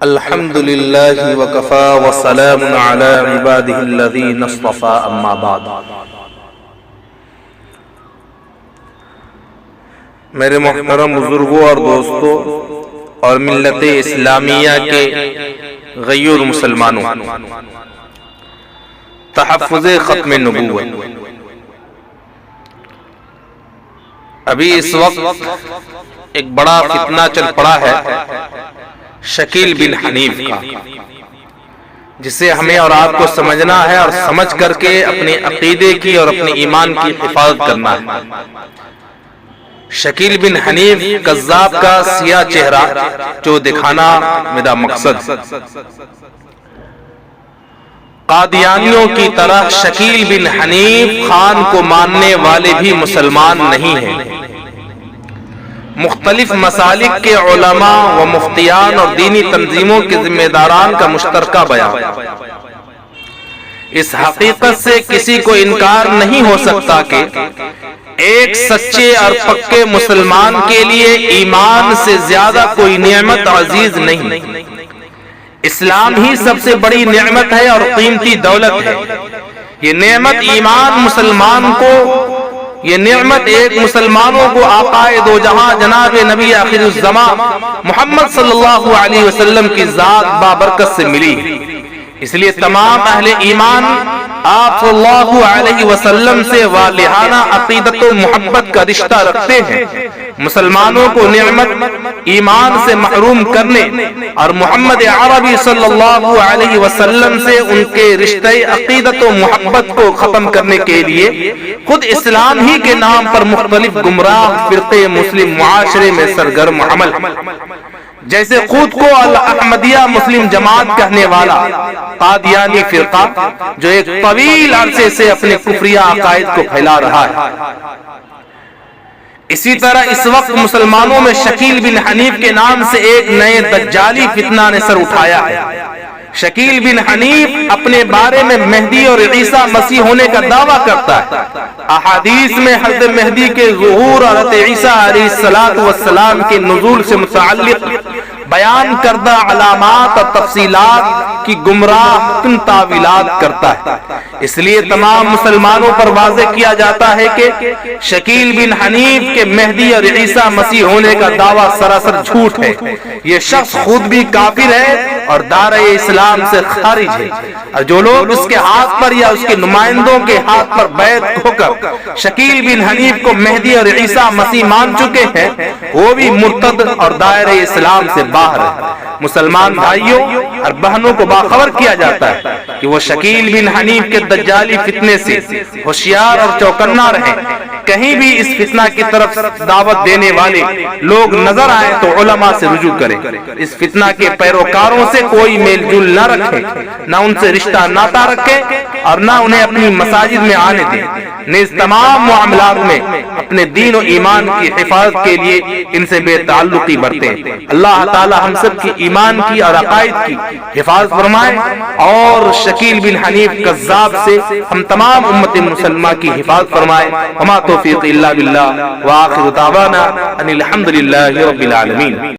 الحمد للہ وکفا وسلام علی عبادہ الذین اصطفى اما بعد۔ میرے محترم بزرگوں اور دوستوں اور ملت اسلامیہ کے غیور مسلمانوں، تحفظ ختم نبوت۔ ابھی اس وقت ایک بڑا فتنہ چل پڑا ہے شکیل بن حنیف کا، جسے ہمیں اور آپ کو سمجھنا ہے اور سمجھ کر کے اپنے عقیدے کی اور اپنے ایمان کی حفاظت کرنا ہے۔ شکیل بن حنیف کذاب کا سیاہ چہرہ جو دکھانا میرا مقصد۔ قادیانیوں کی طرح شکیل بن حنیف خان کو ماننے والے بھی مسلمان نہیں ہیں۔ مختلف مسالک کے علماء و مفتیان اور دینی تنظیموں کے ذمہ داران کا مشترکہ بیان۔ اس حقیقت سے کسی کو انکار نہیں ہو سکتا کہ ایک سچے اور پکے مسلمان کے لیے ایمان سے زیادہ کوئی نعمت عزیز نہیں۔ اسلام ہی سب سے بڑی نعمت ہے اور قیمتی دولت ہے۔ یہ نعمت ایمان مسلمان کو، یہ نعمت ایک مسلمانوں کو آقائے دو جہاں جناب نبی آخر الزمان محمد صلی اللہ علیہ وسلم کی ذات بابرکت سے ملی۔ اس لیے تمام اہل ایمان آپ صلی اللہ علیہ وسلم سے والہانہ عقیدت و محبت کا رشتہ رکھتے ہیں۔ مسلمانوں کو نعمت ایمان سے محروم کرنے اور محمد عربی صلی اللہ علیہ وسلم سے ان کے رشتہ عقیدت و محبت کو ختم کرنے کے لیے خود اسلام ہی کے نام پر مختلف گمراہ فرقے مسلم معاشرے میں سرگرم عمل، جیسے خود کو الاحمدیہ مسلم جماعت کہنے والا قادیانی فرقہ جو ایک طویل عرصے سے اپنے کفریہ عقائد کو پھیلا رہا ہے۔ اسی طرح اس وقت مسلمانوں میں شکیل بن حنیف کے نام سے ایک نئے دجالی فتنہ نے سر اٹھایا ہے۔ شکیل بن حنیف اپنے بارے میں مہدی اور عیسیٰ مسیح ہونے کا دعویٰ کرتا ہے۔ احادیث میں حضرت مہدی کے ظہور اور حضرت عیسیٰ علیہ السلام کے نزول سے متعلق بیان کردہ علامات اور تفصیلات کی گمراہ کن تعویلات کرتا ہے۔ اس لیے تمام مسلمانوں پر واضح کیا جاتا ہے کہ شکیل بن حنیف کے مہدی اور عیسیٰ مسیح ہونے کا دعویٰ سراسر جھوٹ ہے۔ یہ شخص خود بھی کافر ہے اور دائرہ اسلام سے خارج ہے، اور جو لوگ اس کے ہاتھ پر یا اس کے نمائندوں کے ہاتھ پر بیعت ہو کر شکیل بن حنیف کو مہدی اور عیسیٰ مسیح مان چکے ہیں، وہ بھی مرتد اور دائرہ اسلام سے باہر ہے۔ مسلمان بھائیوں اور بہنوں کو باخبر کیا جاتا ہے کہ وہ شکیل بن حنیف کے دجالی فتنے سے ہوشیار اور چوکنا رہیں۔ کہیں بھی اس فتنہ کی طرف دعوت دینے والے لوگ نظر آئیں تو علماء سے رجوع کریں۔ اس فتنہ کے پیروکاروں سے کوئی میل جول نہ رکھیں، نہ ان سے رشتہ ناتا رکھیں اور نہ انہیں اپنی مساجد میں آنے دیں۔ نیز تمام معاملات میں اپنے دین و ایمان کی حفاظت کے لیے ان سے بے تعلقی برتیں۔ اللہ تعالی ہم سب کی ایمان کی اور عقائد کی حفاظت فرمائے اور شکیل بن حنیف کذاب سے ہم تمام امت مسلمہ کی حفاظت فرمائے۔ وما توفیق الا باللہ وآخر دعوانا ان الحمد للہ رب العالمین۔